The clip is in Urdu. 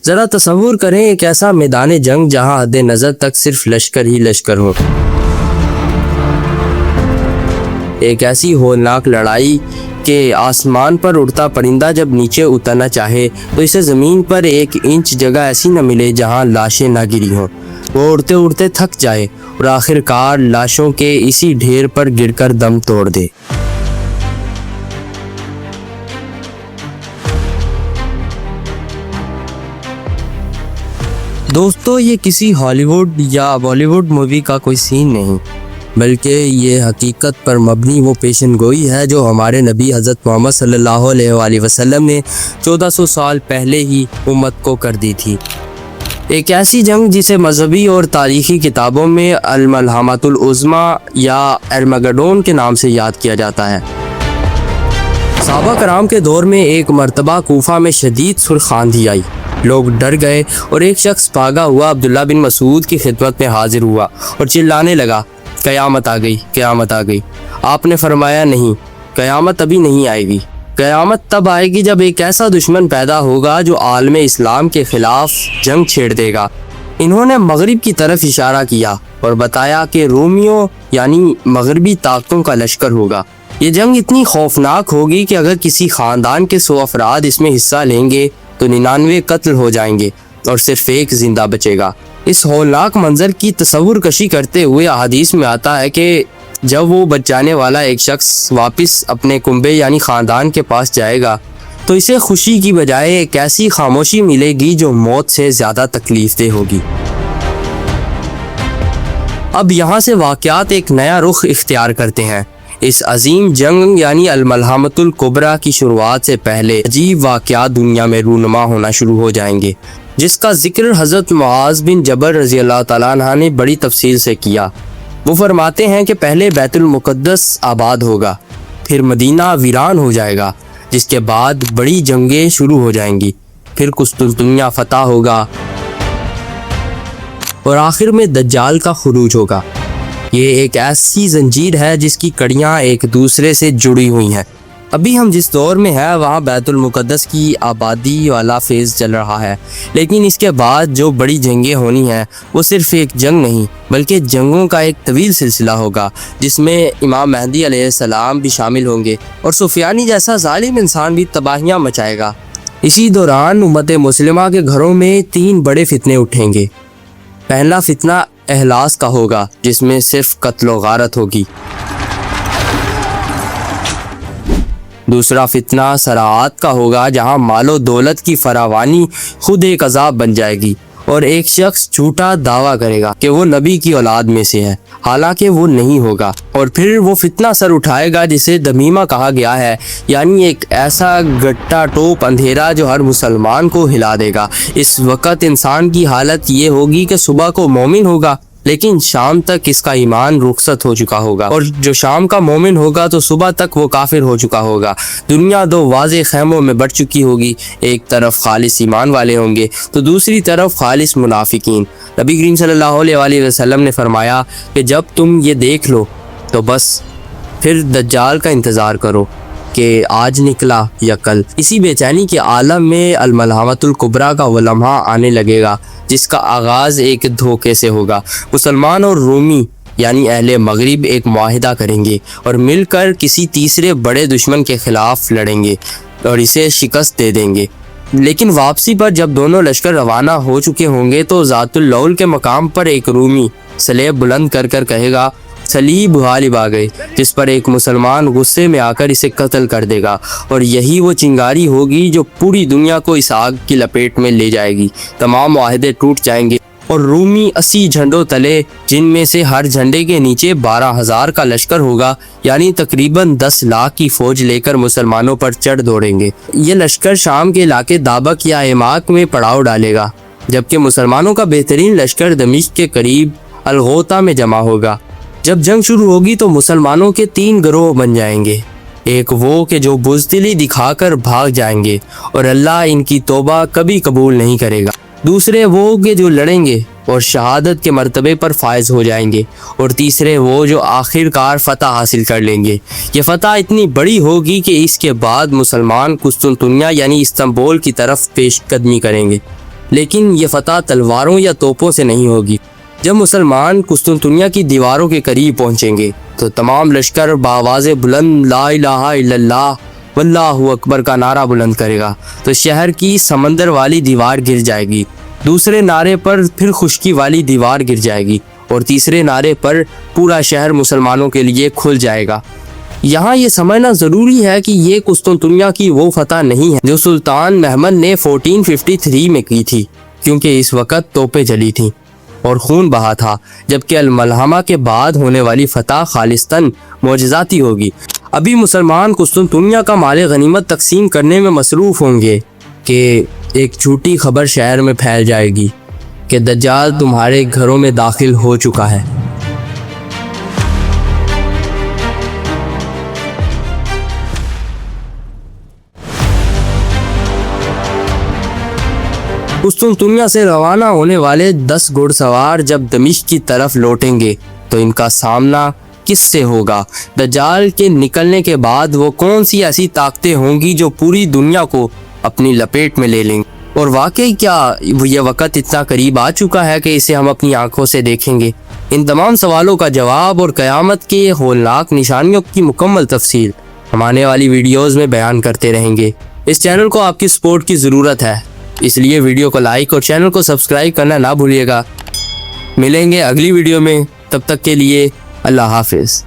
ذرا تصور کریں ایک ایسا میدان جنگ جہاں حد نظر تک صرف لشکر ہی لشکر ہو، ایک ایسی ہولناک لڑائی کہ آسمان پر اڑتا پرندہ جب نیچے اترنا چاہے تو اسے زمین پر 1 انچ جگہ ایسی نہ ملے جہاں لاشیں نہ گری ہوں، وہ اڑتے اڑتے تھک جائے اور آخر کار لاشوں کے اسی ڈھیر پر گر کر دم توڑ دے۔ دوستو، یہ کسی ہالی ووڈ یا بالی ووڈ مووی کا کوئی سین نہیں، بلکہ یہ حقیقت پر مبنی وہ پیشن گوئی ہے جو ہمارے نبی حضرت محمد صلی اللہ علیہ وآلہ وسلم نے 1400 سال پہلے ہی امت کو کر دی تھی۔ ایک ایسی جنگ جسے مذہبی اور تاریخی کتابوں میں الملحمۃ العظمیٰ یا ارمگڈون کے نام سے یاد کیا جاتا ہے۔ صحابہ کرام کے دور میں ایک مرتبہ کوفہ میں شدید سرخ آندھی آئی، لوگ ڈر گئے اور ایک شخص بھاگا ہوا عبداللہ بن مسعود کی خدمت میں حاضر ہوا اور چلانے لگا، قیامت آ گئی، قیامت آ گئی۔ آپ نے فرمایا نہیں، قیامت ابھی نہیں آئے گی، قیامت تب آئے گی جب ایک ایسا دشمن پیدا ہوگا جو عالم اسلام کے خلاف جنگ چھیڑ دے گا۔ انہوں نے مغرب کی طرف اشارہ کیا اور بتایا کہ رومیوں یعنی مغربی طاقتوں کا لشکر ہوگا۔ یہ جنگ اتنی خوفناک ہوگی کہ اگر کسی خاندان کے 100 افراد اس میں حصہ لیں گے تو 99 قتل ہو جائیں گے اور صرف 1 زندہ بچے گا۔ اس ہولناک منظر کی تصور کشی کرتے ہوئے احادیث میں آتا ہے کہ جب وہ بچانے والا ایک شخص واپس اپنے کنبے یعنی خاندان کے پاس جائے گا تو اسے خوشی کی بجائے ایک ایسی خاموشی ملے گی جو موت سے زیادہ تکلیف دہ ہوگی۔ اب یہاں سے واقعات ایک نیا رخ اختیار کرتے ہیں۔ اس عظیم جنگ یعنی الملحمۃ الکبریٰ کی شروعات سے پہلے عجیب واقعات دنیا میں رونما ہونا شروع ہو جائیں گے، جس کا ذکر حضرت معاذ بن جبل رضی اللہ تعالیٰ عنہ نے بڑی تفصیل سے کیا۔ وہ فرماتے ہیں کہ پہلے بیت المقدس آباد ہوگا، پھر مدینہ ویران ہو جائے گا، جس کے بعد بڑی جنگیں شروع ہو جائیں گی، پھر قسطنطنیہ فتح ہوگا اور آخر میں دجال کا خروج ہوگا۔ یہ ایک ایسی زنجیر ہے جس کی کڑیاں ایک دوسرے سے جڑی ہوئی ہیں۔ ابھی ہم جس دور میں ہیں وہاں بیت المقدس کی آبادی والا فیز چل رہا ہے، لیکن اس کے بعد جو بڑی جنگیں ہونی ہیں وہ صرف ایک جنگ نہیں بلکہ جنگوں کا ایک طویل سلسلہ ہوگا، جس میں امام مہدی علیہ السلام بھی شامل ہوں گے اور سفیانی جیسا ظالم انسان بھی تباہیاں مچائے گا۔ اسی دوران امت مسلمہ کے گھروں میں 3 بڑے فتنے اٹھیں گے۔ پہلا فتنہ احلاس کا ہوگا، جس میں صرف قتل و غارت ہوگی۔ دوسرا فتنہ صراعات کا ہوگا، جہاں مال و دولت کی فراوانی خود ایک عذاب بن جائے گی اور ایک شخص جھوٹا دعویٰ کرے گا کہ وہ نبی کی اولاد میں سے ہے، حالانکہ وہ نہیں ہوگا۔ اور پھر وہ فتنہ سر اٹھائے گا جسے دمیمہ کہا گیا ہے، یعنی ایک ایسا گٹا ٹوپ اندھیرا جو ہر مسلمان کو ہلا دے گا۔ اس وقت انسان کی حالت یہ ہوگی کہ صبح کو مومن ہوگا لیکن شام تک اس کا ایمان رخصت ہو چکا ہوگا، اور جو شام کا مومن ہوگا تو صبح تک وہ کافر ہو چکا ہوگا۔ دنیا 2 واضح خیموں میں بٹ چکی ہوگی، ایک طرف خالص ایمان والے ہوں گے تو دوسری طرف خالص منافقین۔ نبی کریم صلی اللہ علیہ وآلہ وسلم نے فرمایا کہ جب تم یہ دیکھ لو تو بس پھر دجال کا انتظار کرو کہ آج نکلا یا کل۔ اسی بے چینی کے عالم میں الملحمۃ الکبریٰ کا وہ لمحہ آنے لگے گا جس کا آغاز ایک دھوکے سے ہوگا۔ مسلمان اور رومی یعنی اہل مغرب ایک معاہدہ کریں گے اور مل کر کسی تیسرے بڑے دشمن کے خلاف لڑیں گے اور اسے شکست دے دیں گے۔ لیکن واپسی پر جب دونوں لشکر روانہ ہو چکے ہوں گے تو ذات اللول کے مقام پر ایک رومی سلیب بلند کر کر کہے گا، صلیب غالب آ گئے، جس پر ایک مسلمان غصے میں آ کر اسے قتل کر دے گا، اور یہی وہ چنگاری ہوگی جو پوری دنیا کو اس آگ کی لپیٹ میں لے جائے گی۔ تمام معاہدے ٹوٹ جائیں گے اور رومی 80 جھنڈوں تلے، جن میں سے ہر جھنڈے کے نیچے 12,000 کا لشکر ہوگا، یعنی تقریباً 10 لاکھ کی فوج لے کر مسلمانوں پر چڑھ دوڑیں گے۔ یہ لشکر شام کے علاقے دابق یا ایماک میں پڑاؤ ڈالے گا، جبکہ مسلمانوں کا بہترین لشکر دمشق کے قریب الغوطہ میں جمع ہوگا۔ جب جنگ شروع ہوگی تو مسلمانوں کے 3 گروہ بن جائیں گے، ایک وہ کہ جو بزدلی دکھا کر بھاگ جائیں گے اور اللہ ان کی توبہ کبھی قبول نہیں کرے گا، دوسرے وہ کہ جو لڑیں گے اور شہادت کے مرتبے پر فائز ہو جائیں گے، اور تیسرے وہ جو آخر کار فتح حاصل کر لیں گے۔ یہ فتح اتنی بڑی ہوگی کہ اس کے بعد مسلمان قسطنطنیہ یعنی استنبول کی طرف پیش قدمی کریں گے۔ لیکن یہ فتح تلواروں یا توپوں سے نہیں ہوگی۔ جب مسلمان قسطنطنیہ کی دیواروں کے قریب پہنچیں گے تو تمام لشکر بآواز بلند لا الہ الا اللہ واللہ اکبر کا نعرہ بلند کرے گا تو شہر کی سمندر والی دیوار گر جائے گی، دوسرے نعرے پر پھر خشکی والی دیوار گر جائے گی، اور تیسرے نعرے پر پورا شہر مسلمانوں کے لیے کھل جائے گا۔ یہاں یہ سمجھنا ضروری ہے کہ یہ قسطنطنیہ کی وہ فتح نہیں ہے جو سلطان محمد نے 1453 میں کی تھی، کیونکہ اس وقت توپیں جلی تھیں اور خون بہا تھا، جبکہ الملحمہ کے بعد ہونے والی فتح خالصتاً معجزاتی ہوگی۔ ابھی مسلمان قسطنطنیہ کا مال غنیمت تقسیم کرنے میں مصروف ہوں گے کہ ایک جھوٹی خبر شہر میں پھیل جائے گی کہ دجال تمہارے گھروں میں داخل ہو چکا ہے۔ قسطنطنیہ سے روانہ ہونے والے 10 گھڑ سوار جب دمشق کی طرف لوٹیں گے تو ان کا سامنا کس سے ہوگا؟ دجال کے نکلنے کے بعد وہ کون سی ایسی طاقتیں ہوں گی جو پوری دنیا کو اپنی لپیٹ میں لے لیں گے؟ اور واقعی کیا یہ وقت اتنا قریب آ چکا ہے کہ اسے ہم اپنی آنکھوں سے دیکھیں گے؟ ان تمام سوالوں کا جواب اور قیامت کے ہولناک نشانیوں کی مکمل تفصیل ہم آنے والی ویڈیوز میں بیان کرتے رہیں گے۔ اس چینل کو آپ کی سپورٹ کی ضرورت ہے، اس لیے ویڈیو کو لائک اور چینل کو سبسکرائب کرنا نہ بھولیے گا۔ ملیں گے اگلی ویڈیو میں، تب تک کے لیے اللہ حافظ۔